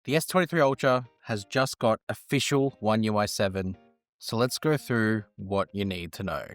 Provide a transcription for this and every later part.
The S23 Ultra has just got official One UI 7, so let's go through what you need to know.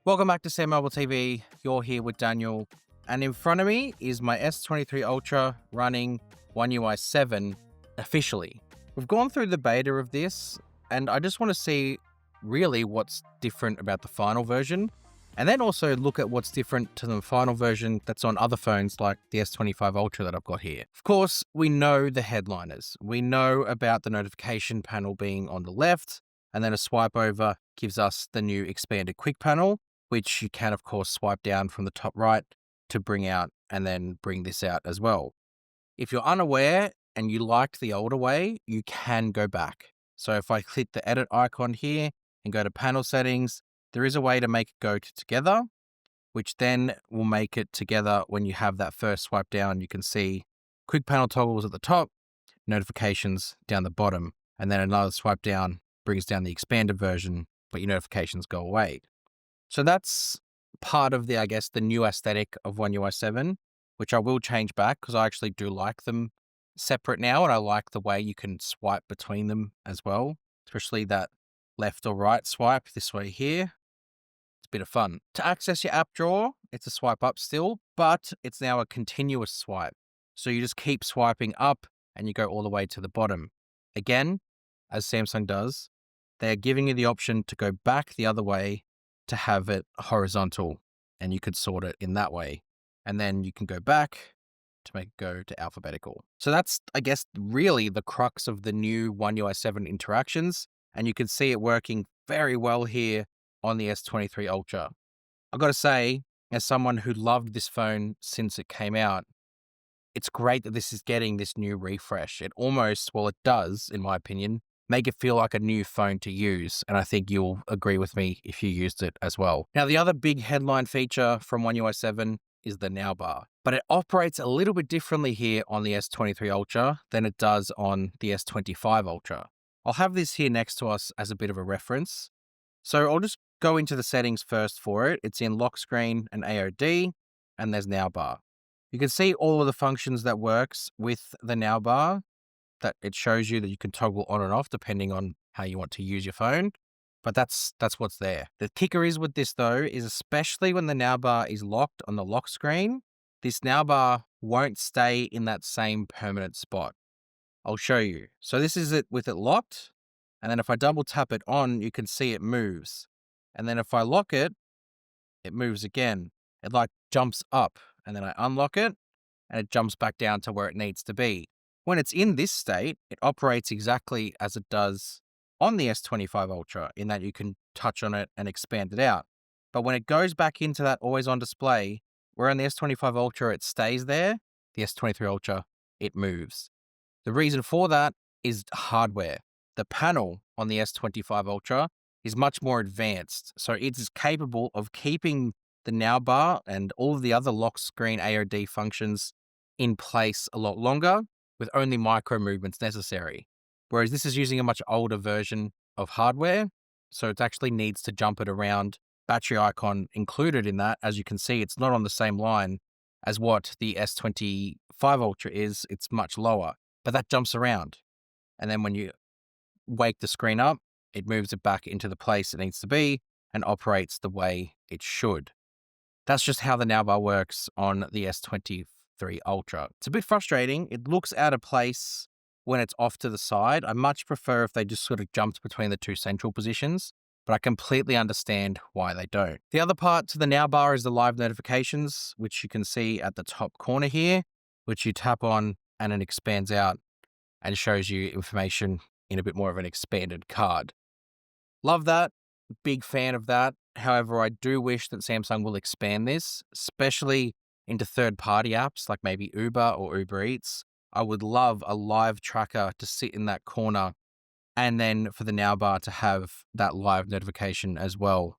Welcome back to SamMobile TV. You're here with Daniel, and in front of me is my S23 Ultra running One UI 7 officially. We've gone through the beta of this, and I just want to see really what's different about the final version, and then also look at what's different to the final version that's on other phones like the S25 Ultra that I've got here. Of course, we know the headliners. We know about the notification panel being on the left, and then a swipe over gives us the new expanded quick panel, which you can, of course, swipe down from the top right to bring out and then bring this out as well. If you're unaware and you liked the older way, you can go back. So if I click the edit icon here and go to panel settings, there is a way to make it go to together, which then will make it together when you have that first swipe down. You can see quick panel toggles at the top, notifications down the bottom, and then another swipe down brings down the expanded version, but your notifications go away. So that's part of the new aesthetic of One UI 7, which I will change back because I actually do like them separate now, and I like the way you can swipe between them as well, especially that left or right swipe this way here. It's a bit of fun. To access your app drawer, it's a swipe up still, but it's now a continuous swipe. So you just keep swiping up and you go all the way to the bottom. Again, as Samsung does, they're giving you the option to go back the other way to have it horizontal, and you could sort it in that way. And then you can go back to make it go to alphabetical. So that's, really the crux of the new One UI 7 interactions. And you can see it working very well here on the S23 Ultra. I've got to say, as someone who loved this phone since it came out, it's great that this is getting this new refresh. It does, in my opinion, make it feel like a new phone to use. And I think you'll agree with me if you used it as well. Now, the other big headline feature from One UI 7 is the Now bar, but it operates a little bit differently here on the S23 Ultra than it does on the S25 Ultra. I'll have this here next to us as a bit of a reference. So I'll just go into the settings first for it. It's in lock screen and AOD, and there's Now bar. You can see all of the functions that works with the Now bar, that it shows you that you can toggle on and off depending on how you want to use your phone. But that's what's there. The kicker is with this though, is especially when the Now bar is locked on the lock screen, this Now bar won't stay in that same permanent spot. I'll show you. So this is it with it locked. And then if I double tap it on, you can see it moves. And then if I lock it, it moves again. It like jumps up, and then I unlock it and it jumps back down to where it needs to be. When it's in this state, it operates exactly as it does on the S25 Ultra, in that you can touch on it and expand it out. But when it goes back into that always on display, where on the S25 Ultra it stays there, the S23 Ultra, it moves. The reason for that is hardware. The panel on the S25 Ultra is much more advanced, so it is capable of keeping the Now bar and all of the other lock screen AOD functions in place a lot longer with only micro movements necessary. Whereas this is using a much older version of hardware, so it actually needs to jump it around. Battery icon included in that. As you can see, it's not on the same line as what the S25 Ultra is. It's much lower, but that jumps around. And then when you wake the screen up, it moves it back into the place it needs to be and operates the way it should. That's just how the Now bar works on the S23 Ultra. It's a bit frustrating. It looks out of place when it's off to the side. I much prefer if they just sort of jumped between the two central positions, but I completely understand why they don't. The other part to the Now bar is the live notifications, which you can see at the top corner here, which you tap on and it expands out and shows you information in a bit more of an expanded card. Love that. Big fan of that. However, I do wish that Samsung will expand this, especially into third-party apps like maybe Uber or Uber Eats. I would love a live tracker to sit in that corner, and then for the Now bar to have that live notification as well.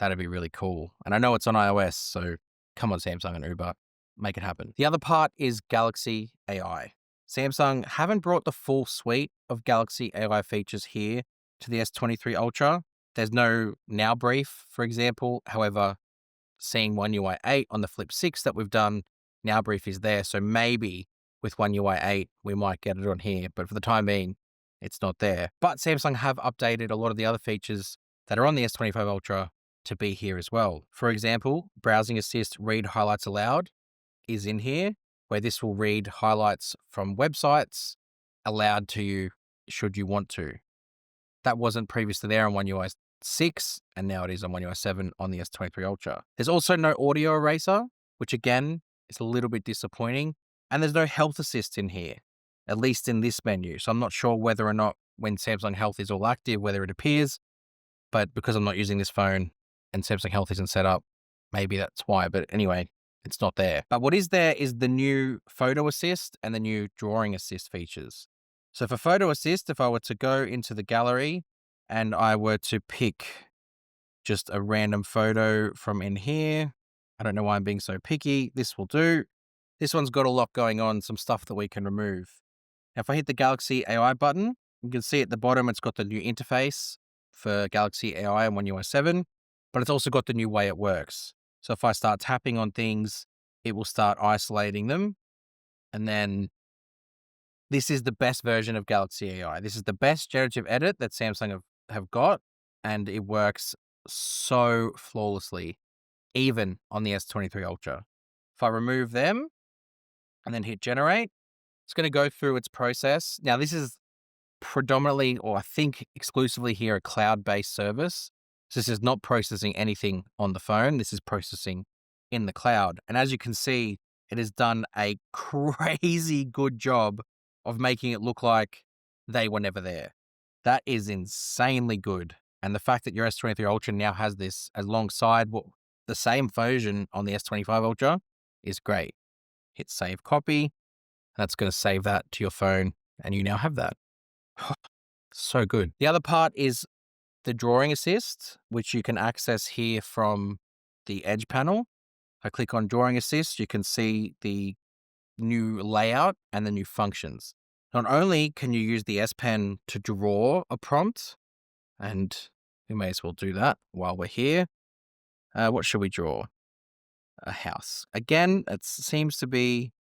That'd be really cool. And I know it's on iOS, so come on, Samsung and Uber, make it happen. The other part is Galaxy AI. Samsung haven't brought the full suite of Galaxy AI features here to the S23 Ultra. There's no Now Brief, for example. However, seeing One UI 8 on the Flip 6 that we've done, Now Brief is there. So maybe with One UI 8, we might get it on here, but for the time being, it's not there. But Samsung have updated a lot of the other features that are on the S25 Ultra to be here as well. For example, Browsing Assist Read Highlights Aloud is in here, where this will read highlights from websites aloud to you should you want to. That wasn't previously there on One UI 6, and now it is on One UI 7 on the S23 Ultra. There's also no audio eraser, which again is a little bit disappointing. And there's no Health Assist in here, at least in this menu. So I'm not sure whether or not when Samsung Health is all active, whether it appears. But because I'm not using this phone and Samsung Health isn't set up, maybe that's why. But anyway, it's not there. But what is there is the new Photo Assist and the new Drawing Assist features. So for Photo Assist, if I were to go into the gallery and I were to pick just a random photo from in here, I don't know why I'm being so picky. This will do. This one's got a lot going on, some stuff that we can remove. Now, if I hit the Galaxy AI button, you can see at the bottom, it's got the new interface for Galaxy AI and One UI 7, but it's also got the new way it works. So if I start tapping on things, it will start isolating them. And then this is the best version of Galaxy AI. This is the best generative edit that Samsung have got, and it works so flawlessly, even on the S23 Ultra. If I remove them and then hit generate, it's going to go through its process. Now, this is predominantly, or I think exclusively here, a cloud-based service. So this is not processing anything on the phone. This is processing in the cloud. And as you can see, it has done a crazy good job of making it look like they were never there. That is insanely good. And the fact that your S23 Ultra now has this alongside the same version on the S25 Ultra is great. Hit save copy. That's going to save that to your phone, and you now have that. So good. The other part is the Drawing Assist, which you can access here from the Edge panel. I click on Drawing Assist, you can see the new layout and the new functions. Not only can you use the S Pen to draw a prompt, and we may as well do that while we're here. What should we draw? A house. Again, it seems to be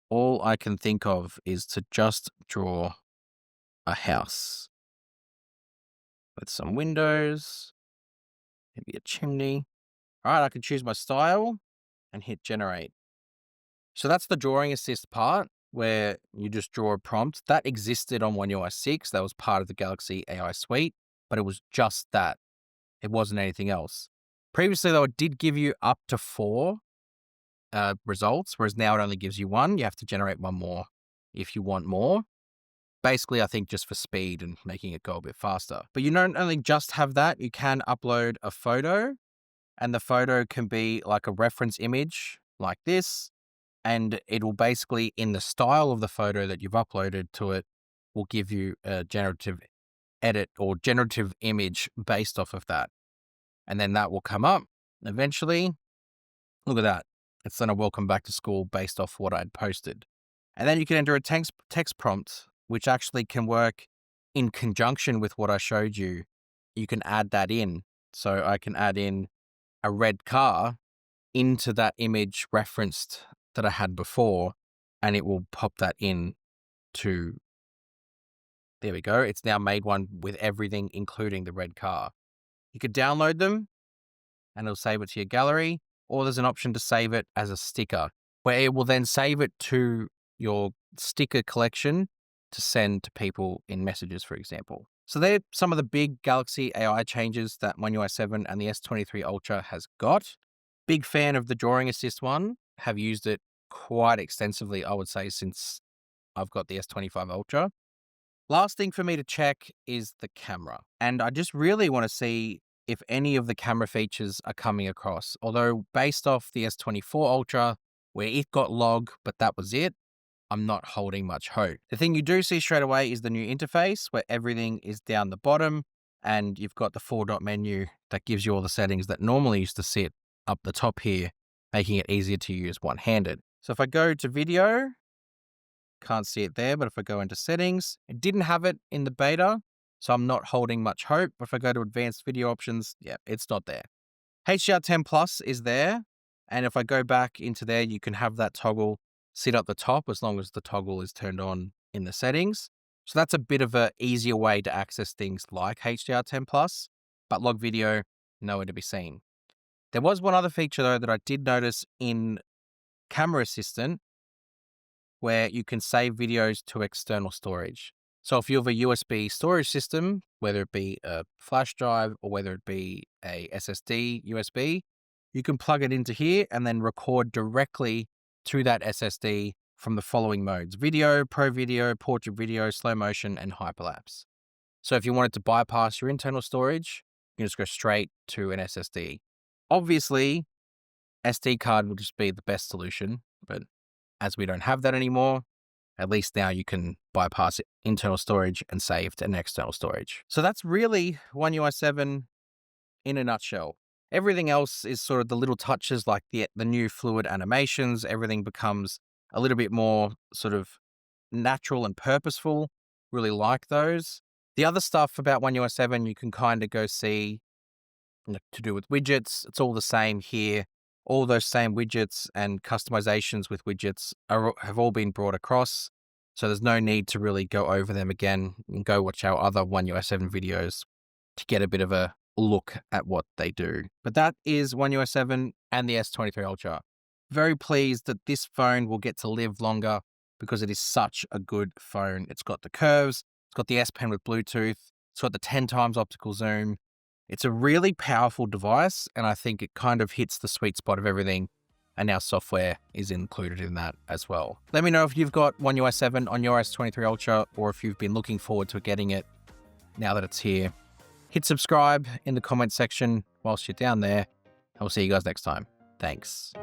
all I can think of is to just draw a house with some windows, maybe a chimney. All right, I can choose my style and hit generate. So that's the Drawing Assist part where you just draw a prompt. That existed on One UI 6. That was part of the Galaxy AI suite, but it was just that. It wasn't anything else. Previously, though, it did give you up to 4 results, whereas now it only gives you 1. You have to generate 1 more if you want more. Basically, I think just for speed and making it go a bit faster. But you don't only just have that, you can upload a photo, and the photo can be like a reference image like this, and it will basically, in the style of the photo that you've uploaded to it, will give you a generative edit or generative image based off of that. And then that will come up eventually. Look at that. It's done a welcome back to school based off what I'd posted. And then you can enter a text prompt, which actually can work in conjunction with what I showed you. You can add that in. So I can add in a red car into that image referenced that I had before, and it will pop that in to, there we go. It's now made one with everything, including the red car. You could download them and it'll save it to your gallery, or there's an option to save it as a sticker, where it will then save it to your sticker collection to send to people in messages, for example. So they're some of the big Galaxy AI changes that One UI 7 and the S23 Ultra has got. Big fan of the Drawing Assist one. Have used it quite extensively, I would say, since I've got the S25 Ultra. Last thing for me to check is the camera. And I just really want to see if any of the camera features are coming across. Although based off the S24 Ultra, where it got log, but that was it, I'm not holding much hope. The thing you do see straight away is the new interface, where everything is down the bottom and you've got the 4-dot menu that gives you all the settings that normally used to sit up the top here, making it easier to use one-handed. So if I go to video, can't see it there, but if I go into settings, it didn't have it in the beta, so I'm not holding much hope. But if I go to advanced video options, yeah, it's not there. HDR10 Plus is there, and if I go back into there, you can have that toggle sit at the top as long as the toggle is turned on in the settings. So that's a bit of an easier way to access things like HDR10+, but log video, nowhere to be seen. There was one other feature though that I did notice in Camera Assistant where you can save videos to external storage. So if you have a USB storage system, whether it be a flash drive or whether it be a SSD USB, you can plug it into here and then record directly to that SSD from the following modes: video, pro video, portrait video, slow motion, and hyperlapse. So if you wanted to bypass your internal storage, you can just go straight to an SSD. Obviously, SD card would just be the best solution, but as we don't have that anymore, at least now you can bypass internal storage and save to an external storage. So that's really One UI 7 in a nutshell. Everything else is sort of the little touches like the new fluid animations. Everything becomes a little bit more sort of natural and purposeful. Really like those. The other stuff about One UI 7 you can kind of go see to do with widgets. It's all the same here. All those same widgets and customizations with widgets have all been brought across. So there's no need to really go over them again. You can go watch our other One UI 7 videos to get a bit of a look at what they do. But that is One UI 7 and the S23 Ultra. Very pleased that this phone will get to live longer because it is such a good phone. It's got the curves, it's got the S Pen with Bluetooth, it's got the 10 times optical zoom. It's a really powerful device, and I think it kind of hits the sweet spot of everything, and our software is included in that as well. Let me know if you've got One UI 7 on your S23 Ultra, or if you've been looking forward to getting it now that it's here. Hit subscribe in the comment section whilst you're down there, and we'll see you guys next time. Thanks.